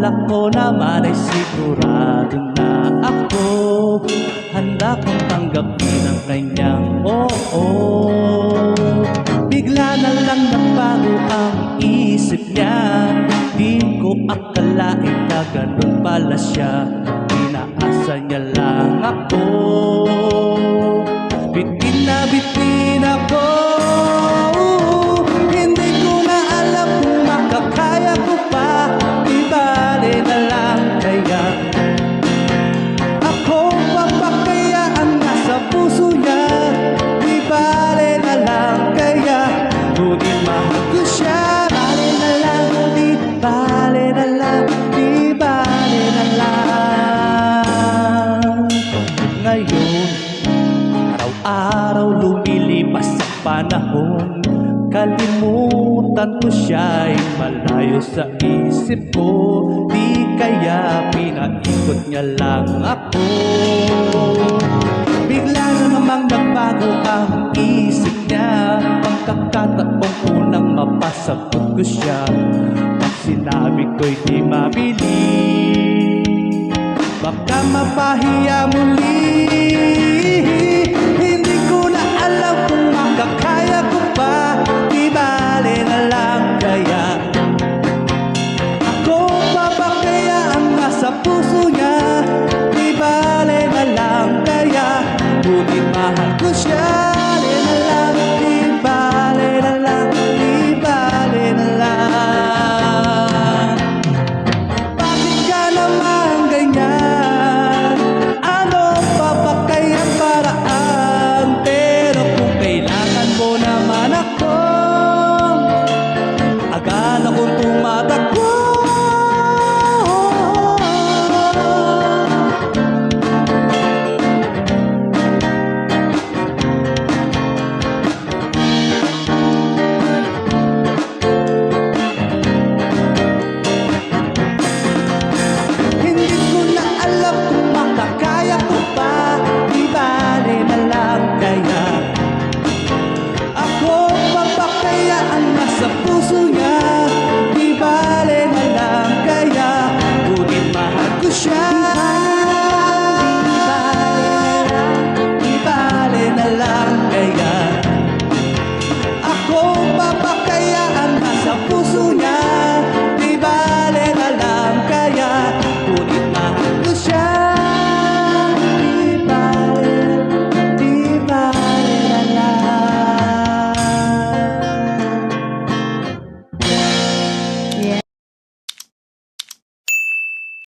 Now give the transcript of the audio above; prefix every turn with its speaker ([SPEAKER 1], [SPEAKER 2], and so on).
[SPEAKER 1] akala ko naman ay sigurado na ako handa kong tanggapin ang kanyang oo. Bigla na lang nabago ang isip niya, di ko akalain na ganun pala siya. Inaasa niya lang ako, bitin na bitin ako. Hindi ko na alam kung makakaya ko pa, di bale na lang kaya ako papakayaan na sa puso niya. Di bale na lang kaya ngunit mahal ko siya. Bale na lang, di bale na lang, di bale na lang. Ngayon, araw-araw lumilipas ang panahon, kalimutan ko siya'y malayo sa isip ko. Di kaya pinaikot niya lang ako. Bigla na namang nagbago ang isip niya, pagkakataong unang mapasagot ko siya. Pag sinabi ko'y di mabili, baka mapahiya muli.